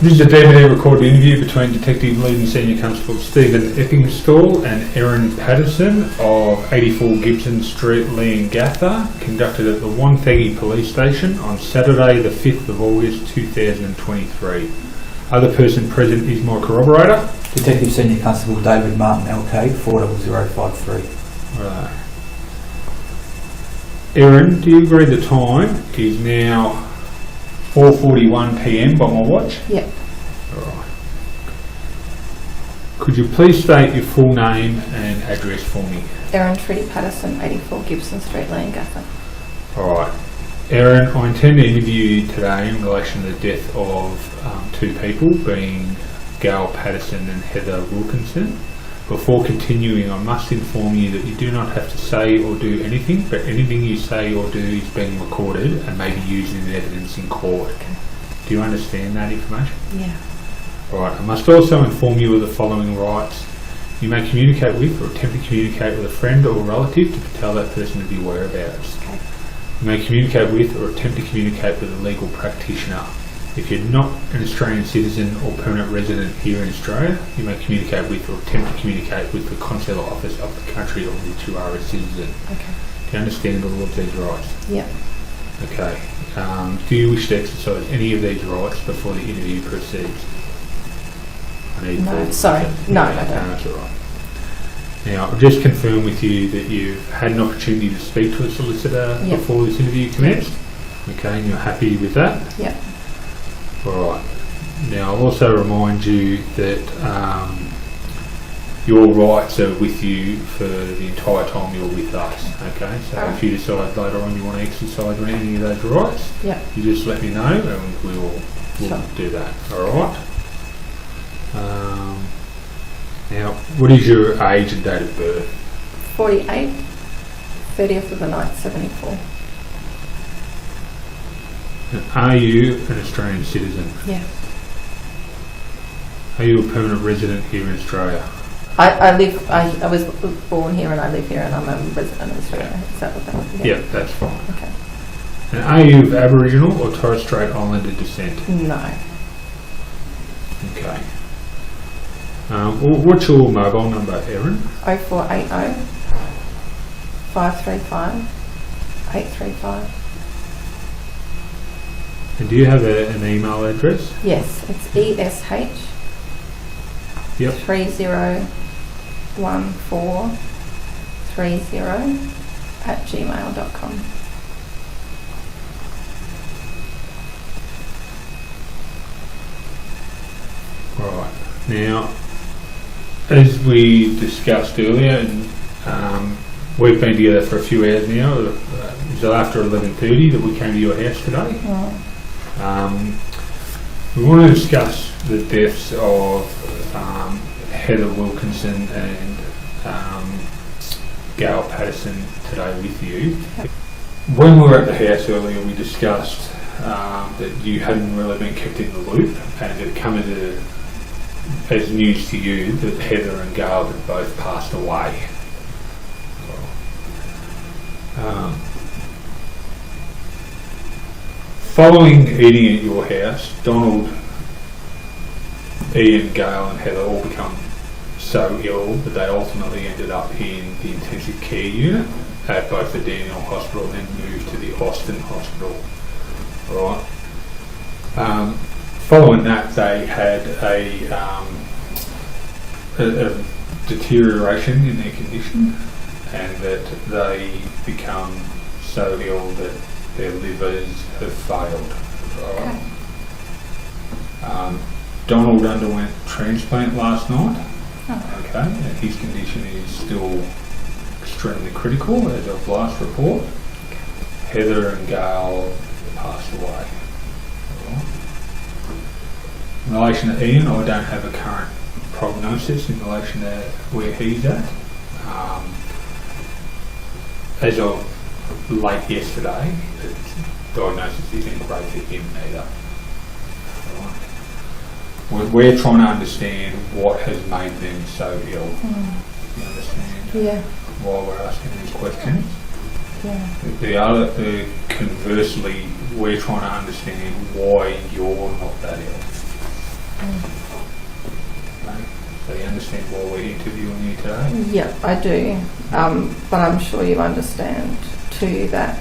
This is a DVD recorded interview between Detective Leading Senior Constable Stephen Eppingstall and Erin Patterson of 84 Gibson Street, Leongatha, conducted at the Wonthaggi Police Station on Saturday the 5th of August 2023. Other person present is my corroborator, Detective Senior Constable David Martin LK 40053. Right. Erin, do you agree the time is now 4:41 PM by my watch? Yep. Alright. Could you please state your full name and address for me? Erin Trudi Patterson, 84 Gibson Street, Leongatha. Alright. Erin, I intend to interview you today in relation to the death of two people, being Gail Patterson and Heather Wilkinson. Before continuing, I must inform you that you do not have to say or do anything, but anything you say or do is being recorded and may be used in evidence in court. Okay. Do you understand that information? Yeah. Alright, I must also inform you of the following rights. You may communicate with or attempt to communicate with a friend or relative to tell that person of your whereabouts. Okay. You may communicate with or attempt to communicate with a legal practitioner. If you're not an Australian citizen or permanent resident here in Australia, you may communicate with or attempt to communicate with the consular office of the country of which you are a citizen. Okay. Do you understand all of these rights? Yep. Okay. Do you wish to exercise any of these rights before the interview proceeds? No, sorry. No, I don't. That's all right. Now, I'll just confirm with you that you've had an opportunity to speak to a solicitor Yep. before this interview commenced. Okay, and you're happy with that? Yep. Alright. Now, I'll also remind you that your rights are with you for the entire time you're with us. Okay, so if you decide later on you want to exercise any of those rights, Yep. you just let me know and we'll Sure. do that. Alright. Now, what is your age and date of birth? 48, 30th of the 9th, 74. And are you an Australian citizen? Yeah. Are you a permanent resident here in Australia? I was born here and I live here and I'm a resident of Australia. Is that what that was? Yeah, that's fine. Okay. And are you of Aboriginal or Torres Strait Islander descent? No. Okay. What's your mobile number, Erin? 0480 535 835. And do you have an email address? Yes, it's ESH Yep. 301430 @gmail.com. Right. Now, as we discussed earlier, and we've been together for a few hours now. It was after 11:30 that we came to your house today. We want to discuss the deaths of Heather Wilkinson and Gail Patterson today with you. Yep. When we were at the house earlier, we discussed that you hadn't really been kept in the loop, and it come as news to you that Heather and Gail had both passed away. Following eating at your house, Donald, Ian, Gail and Heather all become so ill that they ultimately ended up in the intensive care unit at both the Dandenong Hospital and then moved to the Austin Hospital. Right. Following that, they had a deterioration in their condition, and that they become so ill that their livers have failed. Right. Donald underwent transplant last night. Okay, and his condition is still extremely critical as of last report. Heather and Gail passed away. Right. In relation to Ian, I don't have a current prognosis in relation to where he's at. As of late yesterday, the diagnosis isn't great for him either. Right. We're trying to understand what has made them so ill. You understand? Yeah. While we're asking these questions. Yeah. Conversely, we're trying to understand why you're not that ill. Okay. So you understand why we're interviewing you today? Yeah, I do. But I'm sure you understand too that,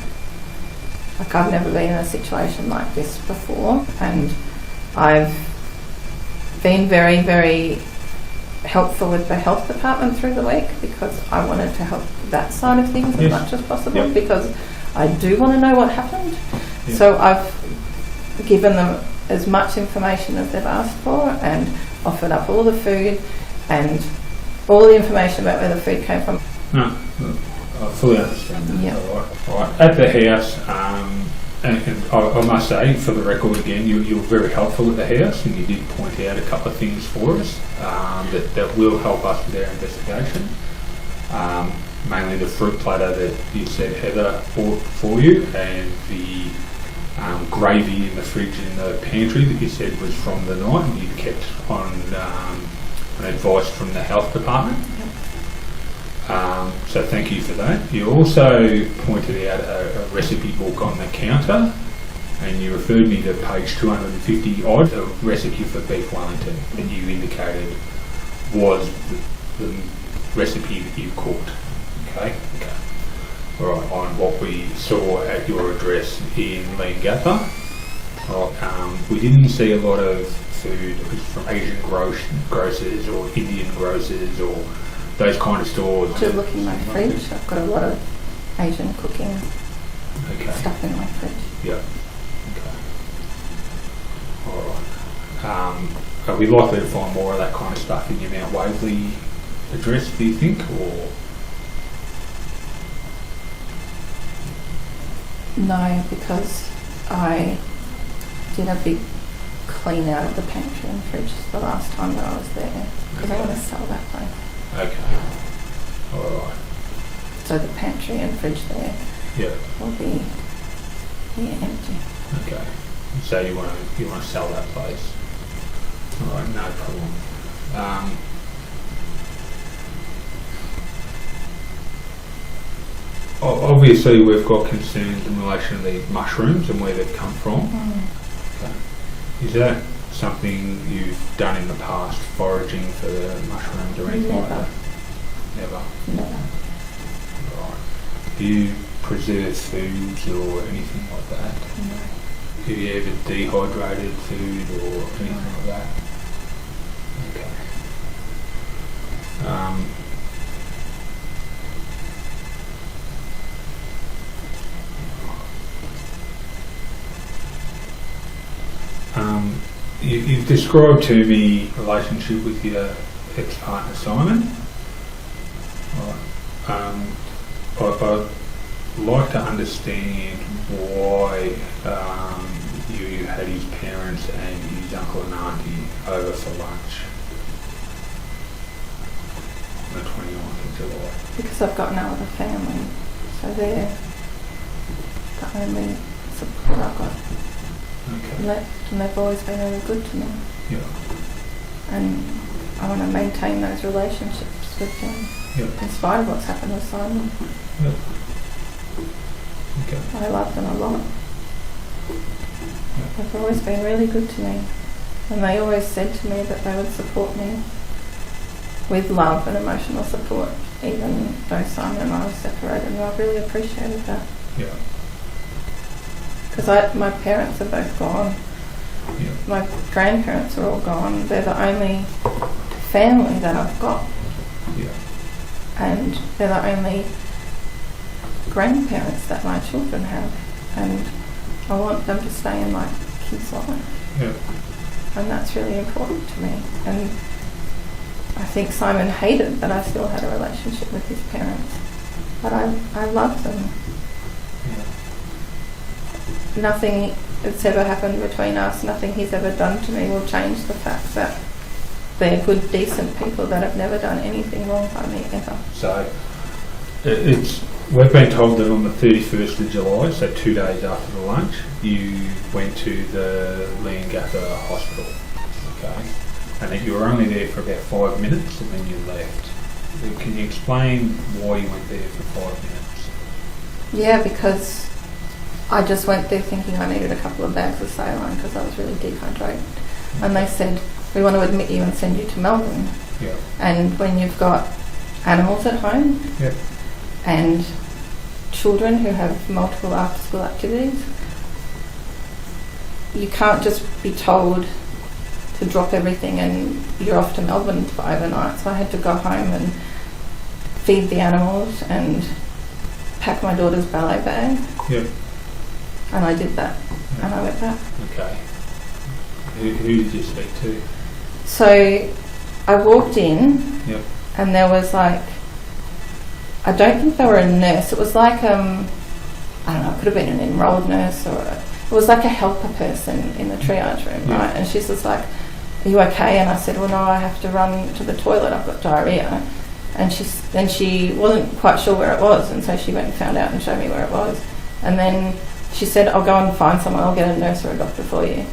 like, I've never been in a situation like this before, and I've been very, very helpful with the health department through the week because I wanted to help that side of things as much as possible because I do want to know what happened. Yep. So I've given them as much information as they've asked for and offered up all the food and all the information about where the food came from. No, I fully understand that. Yeah. All right. At the house, and I must say, for the record again, you were very helpful at the house and you did point out a couple of things for us that will help us with our investigation. Mainly the fruit platter that you said Heather bought for you and the gravy in the fridge in the pantry that you said was from the night and you kept on advice from the health department. So thank you for that. You also pointed out a recipe book on the counter and you referred me to page 250 odd, a recipe for beef Wellington that you indicated was the recipe that you cooked. Okay. All right, on what we saw at your address in Leongatha. We didn't see a lot of food from Asian grocers or Indian grocers or those kind of stores. To look in my fridge, I've got a lot of Asian cooking stuff in my fridge. Yeah. Okay. All right. Are we likely to find more of that kind of stuff in your Mount Waverley address, do you think, or? No, because I did a big clean out of the pantry and fridge the last time that I was there because I want to sell that place. Okay. All right. So the pantry and fridge there will be empty. Okay. So you want to sell that place? All right, no problem. Obviously, we've got concerns in relation to these mushrooms and where they've come from. Okay. Is that something you've done in the past, foraging for the mushrooms or anything like that? Never. Right. Do you preserve foods or anything like that? No. Have you ever dehydrated food or anything like that? Okay. You've described to me relationship with your ex-partner Simon. I'd like to understand why you had his parents and his uncle and auntie over for lunch on the 29th of July. Because I've got no other family, so they're the only support I've got left, and they've always been really good to me. Yeah. And I want to maintain those relationships with them, in spite of what's happened with Simon. Yeah. Okay. I love them a lot. They've always been really good to me, and they always said to me that they would support me with love and emotional support, even though Simon and I were separated, and I really appreciated that. Yeah. Because my parents are both gone. Yeah. My grandparents are all gone. They're the only family that I've got. Yeah. And they're the only grandparents that my children have. And I want them to stay in my kids' life. Yeah. And that's really important to me. And I think Simon hated that I still had a relationship with his parents. But I love them. Yeah. Nothing that's ever happened between us, nothing he's ever done to me will change the fact that they're good, decent people that have never done anything wrong by me ever. So we've been told that on the 31st of July, so 2 days after the lunch, you went to the Leongatha hospital, okay, and that you were only there for about 5 minutes and then you left. Can you explain why you went there for 5 minutes? Yeah, because I just went there thinking I needed a couple of bags of saline because I was really dehydrated. And they said, we want to admit you and send you to Melbourne. Yeah. And when you've got animals at home Yep. and children who have multiple after-school activities, you can't just be told to drop everything and you're off to Melbourne for overnight. So I had to go home and feed the animals and pack my daughter's ballet bag. Yep. And I did that. And I went back. Okay. Who did you speak to? So I walked in. Yep. And there was like, I don't think they were a nurse. It was like, I don't know, it could have been an enrolled nurse or it was like a helper person in the triage room, Yeah. right? And she's just like, are you okay? And I said, well, no, I have to run to the toilet. I've got diarrhea. And she wasn't quite sure where it was. And so she went and found out and showed me where it was. And then she said, I'll go and find someone. I'll get a nurse or a doctor for you.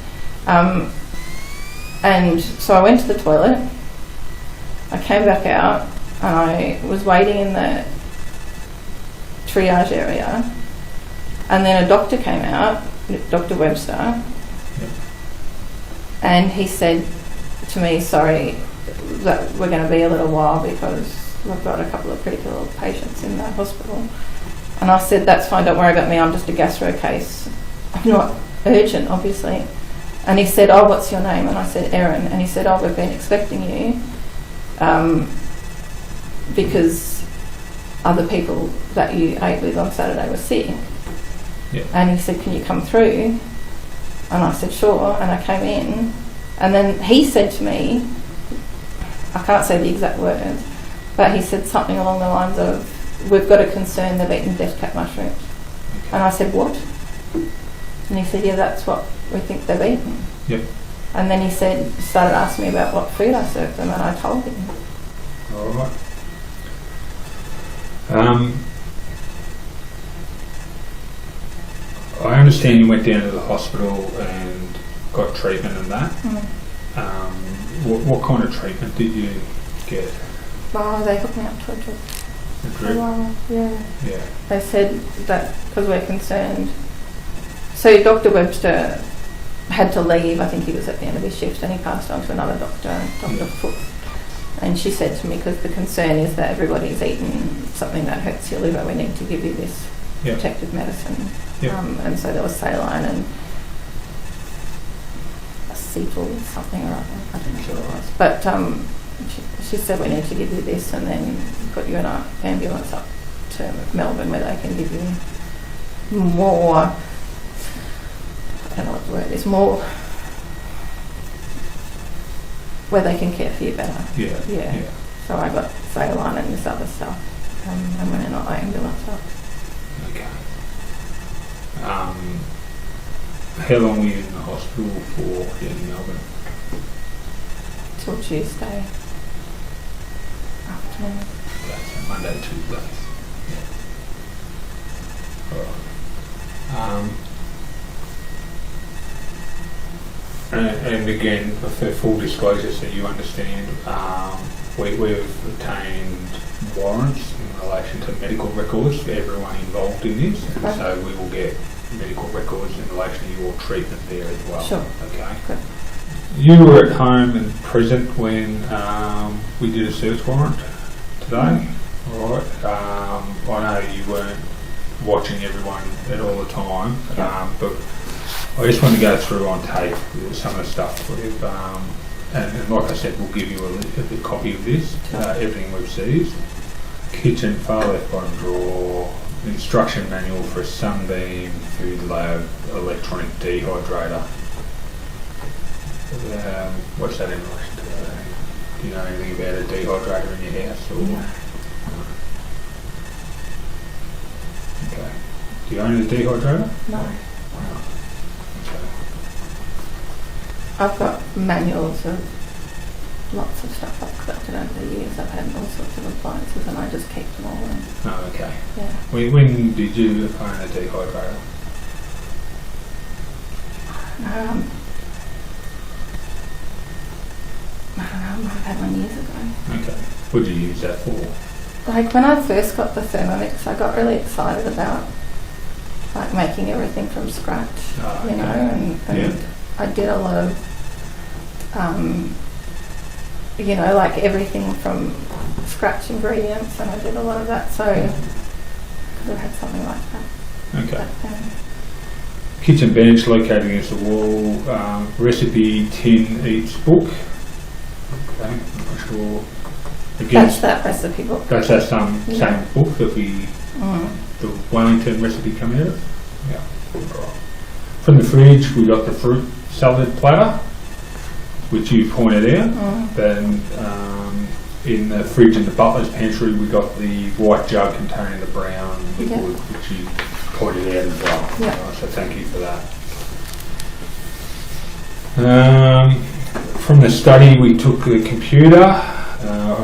And so I went to the toilet. I came back out and I was waiting in the triage area, and then a doctor came out, Dr. Webster, Yep. and he said to me, sorry, that we're going to be a little while because we've got a couple of critical patients in that hospital. And I said, that's fine, don't worry about me, I'm just a gastro case. I'm not urgent, obviously. And he said, oh, what's your name? And I said, Erin. And he said, oh, we've been expecting you. Because other people that you ate with on Saturday were sick. Yeah. And he said, can you come through? And I said, sure. And I came in. And then he said to me, I can't say the exact words, but he said something along the lines of, we've got a concern they've eaten death cap mushrooms. Okay. And I said, what? And he said, yeah, that's what we think they've eaten. Yep. And then he started asking me about what food I served them, and I told him. All right. I understand you went down to the hospital and got treatment and that. What kind of treatment did you get? Oh, they hooked me up to a drip. A drip? Yeah. Yeah. They said that because we're concerned. So Dr. Webster had to leave. I think he was at the end of his shift, and he passed on to another doctor, Dr. Foot. And she said to me, because the concern is that everybody's eaten something that hurts your liver, we need to give you this protective medicine. Yep. And so there was saline and acetyl something or other. I don't know what it was. But she said, we need to give you this and then put you in an ambulance up to Melbourne where they can give you more, I don't know what the word is, more, where they can care for you better. Yeah. So I got saline and this other stuff, and went in an ambulance up. Okay. How long were you in the hospital for here in Melbourne? Till Tuesday afternoon. Okay, so Monday, Tuesday. Yeah. All right. And again, for full disclosure, so you understand, we've obtained warrants in relation to medical records for everyone involved in this, and Okay. so we will get medical records in relation to your treatment there as well. Sure. Okay. Good. You were at home and present when we did a search warrant today. All right. I know you weren't watching everyone at all the time, but I just want to go through on tape some of the stuff we've, and like I said, we'll give you a copy of this, everything we've seized. Kitchen, far left bottom drawer, instruction manual for a Sunbeam food lab, electronic dehydrator. What's that in relation to? Do you know anything about a dehydrator in your house? Or? No. Okay. Do you own a dehydrator? No. Okay. I've got manuals of lots of stuff I've collected over the years. I've had all sorts of appliances and I just keep them all in. Oh, okay. Yeah. When did you own a dehydrator? I don't know, I might have had one years ago. Okay. What did you use that for? Like when I first got the Thermomix, I got really excited about like making everything from scratch, Oh, you know, okay. and Yeah. I did a lot of, you know, like everything from scratch ingredients, and I did a lot of that, so I could have had something like that. Okay. back then. Kitchen bench located against the wall. Recipe tin eats book. Okay, I'm not sure. That's Against that recipe book. that's that same Yeah. book that we Mm. the Wellington recipe come out of. Yeah. Right. From the fridge, we got the fruit salad platter, which you pointed out. Mm. Then in the fridge in the butler's pantry, we got the white jug containing the brown liquid, Yeah. which you pointed out as well. Yeah. Right, so thank you for that. From the study, we took the computer,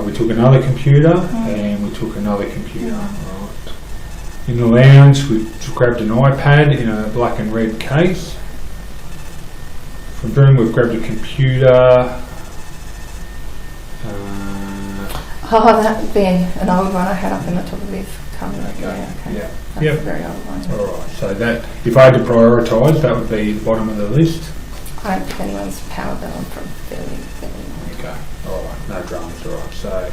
we took another computer, and we took another computer. Right. In the lounge, we grabbed an iPad in a black and red case. From during, we've grabbed a computer. Oh, that would be an old one I had up in the top of this cupboard. Okay. Yeah, okay. Yeah. That's Yep. a very old one. Alright, so that, if I had to prioritise, that would be the bottom of the list. I don't think anyone's powered that one from fairly. Okay, alright, no dramas, alright, so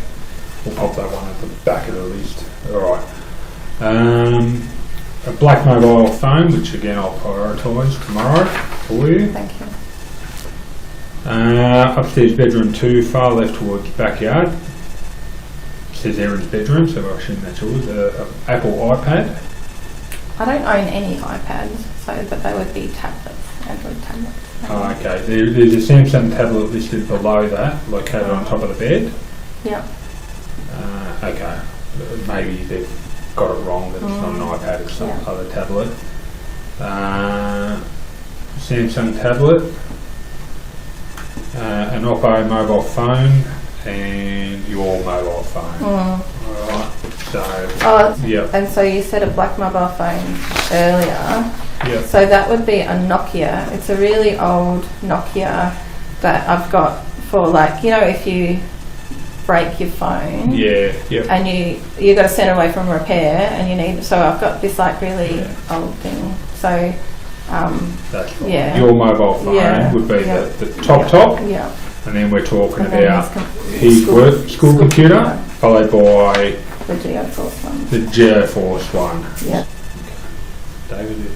we'll pop that one at the back of the list. Alright. A black mobile phone, which again I'll prioritise tomorrow for you. Thank you. Upstairs bedroom 2, far left towards backyard. Says Erin's bedroom, so I assume that's yours. Apple iPad. I don't own any iPads, but they would be tablets, Android tablets. Oh, okay, there's a Samsung tablet listed below that, located on top of the bed. Yeah. Okay, maybe they've got it wrong, that it's not an iPad, it's some other tablet. Samsung tablet, an Oppo mobile phone, and your mobile phone. Alright, so, yep, And so you said a black mobile phone earlier. yep, So that would be a Nokia. It's a really old Nokia that I've got for, like, you know, if you break your phone. yeah, yep. And you got to send it away from repair, and you need. So I've got this like really old thing. So That's right. yeah. Your mobile phone would be the top, Yeah. and then we're talking And then about his his school computer, followed by the GeoForce one. the GeoForce one. Yeah. David,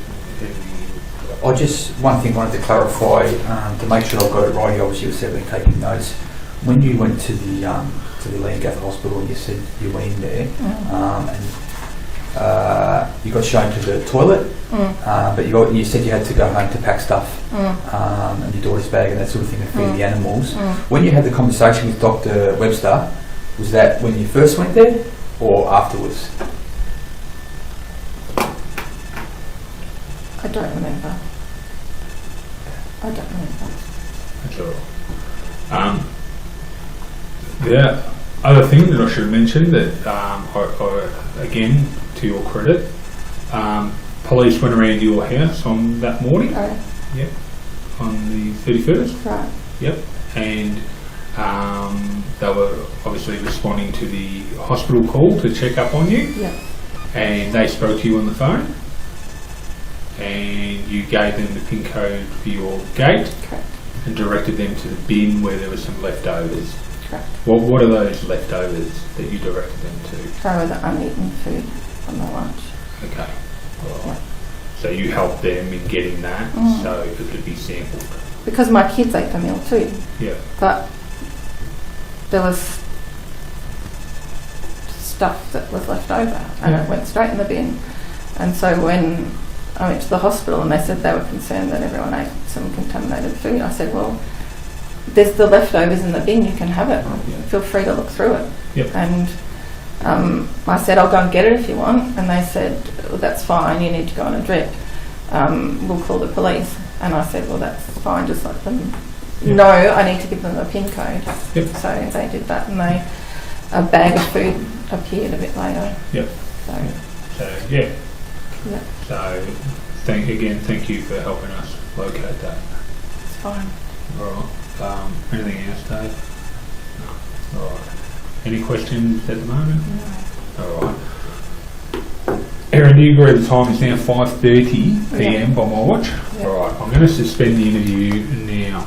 I just, one thing I wanted to clarify, to make sure I've got it right, obviously you said when taking notes. When you went to the Leongatha hospital and you said you went in there, and you got shown to the toilet, but you said you had to go home to pack stuff, and your daughter's bag and that sort of thing to feed the animals. When you had the conversation with Dr. Webster, was that when you first went there or afterwards? I don't remember. That's all right. The other thing that I should have mentioned that, I, again, to your credit, police went around your house on that morning. Oh, Yep. On the 31st. right. Yep. And they were obviously responding to the hospital call to check up on you. Yeah. And they spoke to you on the phone. And you gave them the PIN code for your gate. Correct. And directed them to the bin where there was some leftovers. Correct. What are those leftovers that you directed them to? They were the uneaten food from the lunch. Okay. Alright. So you helped them in getting that so it could be sampled. Because my kids ate the meal too, Yeah. but there was stuff that was left over and it went straight in the bin. And so when I went to the hospital and they said they were concerned that everyone ate some contaminated food, I said, well, there's the leftovers in the bin, you can have it. Feel free to look through it. Yep. And I said, I'll go and get it if you want. And they said, well, that's fine, you need to go on a drip. We'll call the police. And I said, well, that's fine, just let them know I need to give them a PIN code. Yep. So they did that, and a bag of food appeared a bit later. Yep. So, Yeah. yeah, So thank you for helping us locate that. it's fine. Alright. Anything else, Dave? No. Alright. Any questions at the moment? No. Alright. Erin, do you agree the time is now 5:30 PM Yeah. by my watch? Yeah. Alright, I'm going to suspend the interview now.